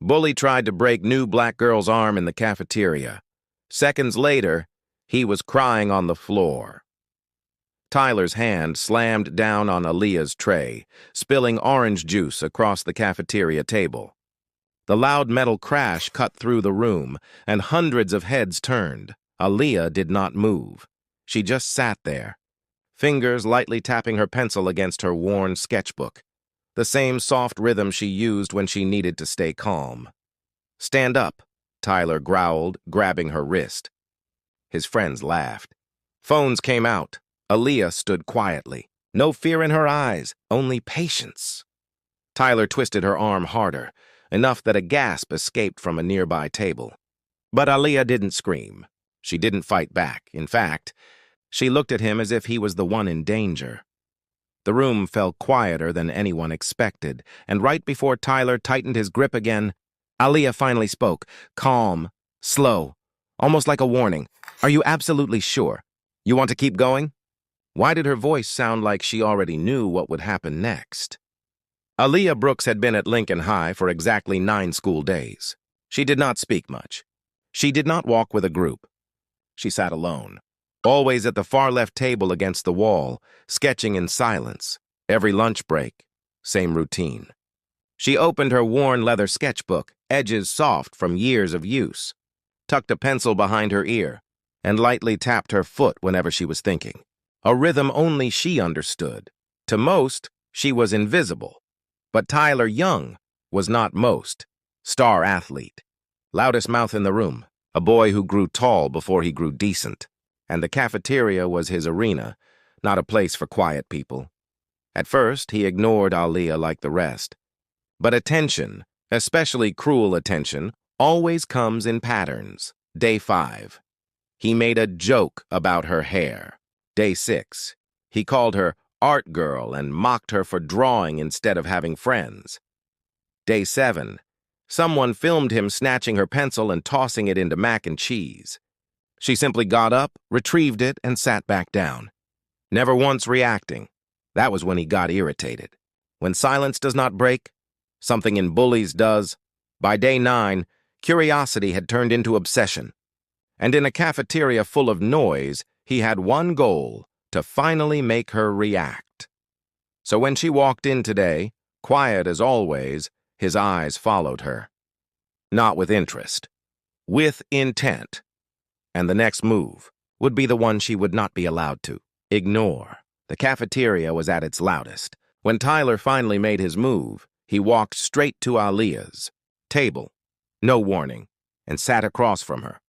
Bully tried to break new black girl's arm in the cafeteria. Seconds later, he was crying on the floor. Tyler's hand slammed down on Aaliyah's tray, spilling orange juice across the cafeteria table. The loud metal crash cut through the room, and hundreds of heads turned. Aaliyah did not move. She just sat there, fingers lightly tapping her pencil against her worn sketchbook, the same soft rhythm she used when she needed to stay calm. "Stand up," Tyler growled, grabbing her wrist. His friends laughed. Phones came out. Aaliyah stood quietly. No fear in her eyes, only patience. Tyler twisted her arm harder, enough that a gasp escaped from a nearby table. But Aaliyah didn't scream. She didn't fight back. In fact, she looked at him as if he was the one in danger. The room fell quieter than anyone expected, and right before Tyler tightened his grip again, Aaliyah finally spoke, calm, slow, almost like a warning. "Are you absolutely sure? You want to keep going?" Why did her voice sound like she already knew what would happen next? Aaliyah Brooks had been at Lincoln High for exactly 9 school days. She did not speak much. She did not walk with a group. She sat alone, always at the far left table against the wall, sketching in silence. Every lunch break, same routine. She opened her worn leather sketchbook, edges soft from years of use, tucked a pencil behind her ear, and lightly tapped her foot whenever she was thinking. A rhythm only she understood. To most, she was invisible. But Tyler Young was not most. Star athlete. Loudest mouth in the room. A boy who grew tall before he grew decent. And the cafeteria was his arena, not a place for quiet people. At first, he ignored Aaliyah like the rest. But attention, especially cruel attention, always comes in patterns. Day 5. He made a joke about her hair. Day 6. He called her art girl and mocked her for drawing instead of having friends. Day 7. Someone filmed him snatching her pencil and tossing it into mac and cheese. She simply got up, retrieved it, and sat back down. Never once reacting. That was when he got irritated. When silence does not break, something in bullies does. By day 9, curiosity had turned into obsession. And in a cafeteria full of noise, he had one goal: to finally make her react. So when she walked in today, quiet as always, his eyes followed her. Not with interest, with intent. And the next move would be the one she would not be allowed to ignore. The cafeteria was at its loudest. When Tyler finally made his move, he walked straight to Aaliyah's table, no warning, and sat across from her.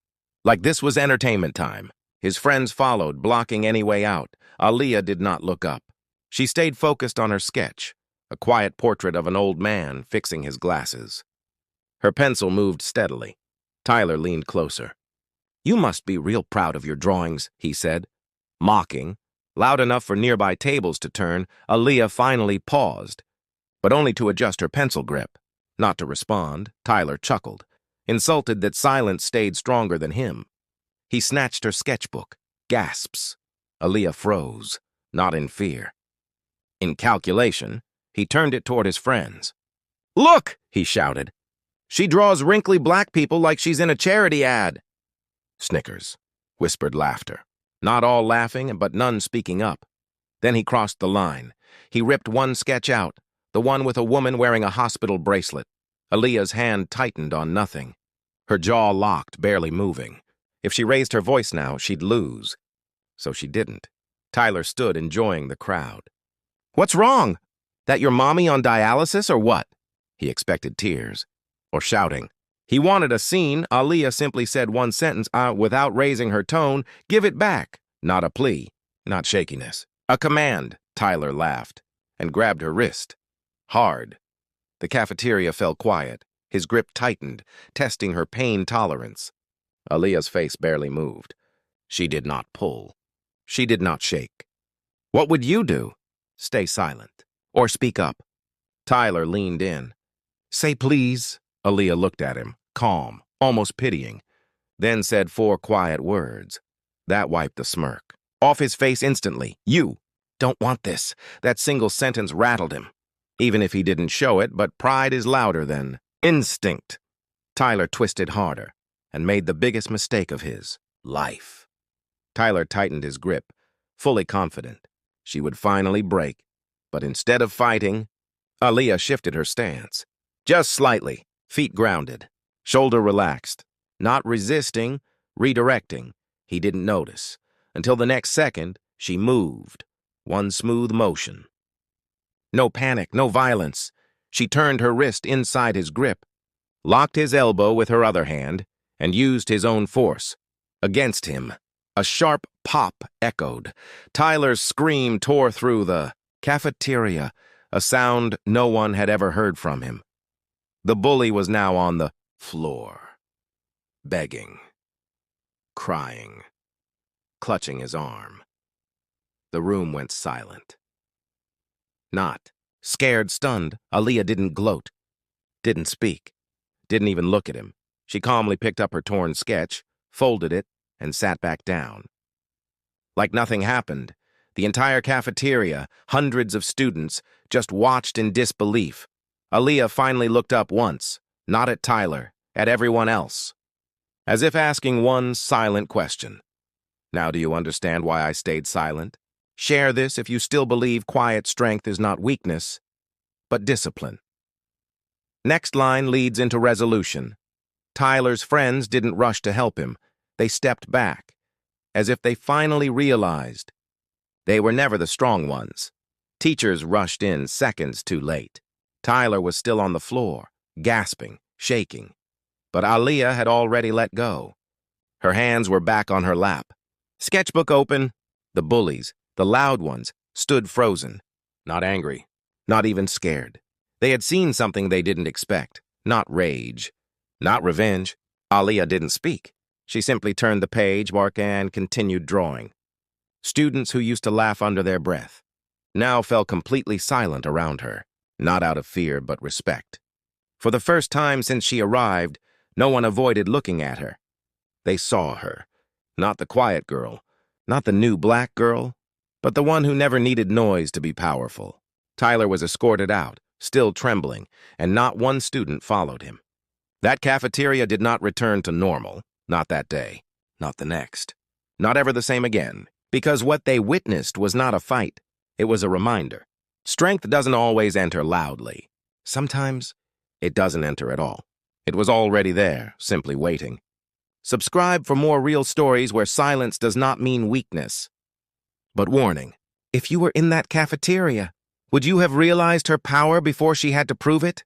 Like this was entertainment time. His friends followed, blocking any way out. Aaliyah did not look up. She stayed focused on her sketch, a quiet portrait of an old man fixing his glasses. Her pencil moved steadily. Tyler leaned closer. "You must be real proud of your drawings," he said. Mocking, loud enough for nearby tables to turn, Aaliyah finally paused, but only to adjust her pencil grip. Not to respond, Tyler chuckled, insulted that silence stayed stronger than him. He snatched her sketchbook. Gasps. Aaliyah froze, not in fear. In calculation, he turned it toward his friends. "Look!" he shouted. "She draws wrinkly black people like she's in a charity ad." Snickers. Whispered laughter. Not all laughing, but none speaking up. Then he crossed the line. He ripped one sketch out, the one with a woman wearing a hospital bracelet. Aaliyah's hand tightened on nothing. Her jaw locked, barely moving. If she raised her voice now, she'd lose. So she didn't. Tyler stood enjoying the crowd. "What's wrong? That your mommy on dialysis or what?" He expected tears. Or shouting. He wanted a scene. Aaliyah simply said one sentence without raising her tone. "Give it back." Not a plea, not shakiness. A command. Tyler laughed and grabbed her wrist. Hard. The cafeteria fell quiet. His grip tightened, testing her pain tolerance. Aaliyah's face barely moved. She did not pull. She did not shake. "What would you do?" "Stay silent. Or speak up." Tyler leaned in. "Say please." Aaliyah looked at him, calm, almost pitying, then said 4 quiet words. That wiped the smirk off his face instantly. "You don't want this." That single sentence rattled him. Even if he didn't show it, but pride is louder than instinct. Tyler twisted harder and made the biggest mistake of his life. Tyler tightened his grip, fully confident she would finally break. But instead of fighting, Aaliyah shifted her stance. Just slightly, feet grounded, shoulder relaxed. Not resisting, redirecting. He didn't notice. Until the next second, she moved. One smooth motion. No panic, no violence. She turned her wrist inside his grip, locked his elbow with her other hand, and used his own force. Against him. A sharp pop echoed. Tyler's scream tore through the cafeteria, a sound no one had ever heard from him. The bully was now on the floor, begging, crying, clutching his arm. The room went silent. Not scared, stunned, Aaliyah didn't gloat, didn't speak, didn't even look at him. She calmly picked up her torn sketch, folded it, and sat back down. Like nothing happened, the entire cafeteria, hundreds of students, just watched in disbelief. Aaliyah finally looked up once, not at Tyler, at everyone else, as if asking one silent question. Now do you understand why I stayed silent? Share this if you still believe quiet strength is not weakness, but discipline. Next line leads into resolution. Tyler's friends didn't rush to help him. They stepped back, as if they finally realized they were never the strong ones. Teachers rushed in seconds too late. Tyler was still on the floor, gasping, shaking. But Aaliyah had already let go. Her hands were back on her lap. Sketchbook open. The bullies, the loud ones, stood frozen. Not angry, not even scared. They had seen something they didn't expect. Not rage, not revenge. Aaliyah didn't speak. She simply turned the page and continued drawing. Students who used to laugh under their breath now fell completely silent around her, not out of fear but respect. For the first time since she arrived, no one avoided looking at her. They saw her, not the quiet girl, not the new black girl, but the one who never needed noise to be powerful. Tyler was escorted out, still trembling, and not one student followed him. That cafeteria did not return to normal. Not that day, not the next, not ever the same again, because what they witnessed was not a fight. It was a reminder. Strength doesn't always enter loudly. Sometimes it doesn't enter at all. It was already there, simply waiting. Subscribe for more real stories where silence does not mean weakness. But warning, if you were in that cafeteria, would you have realized her power before she had to prove it?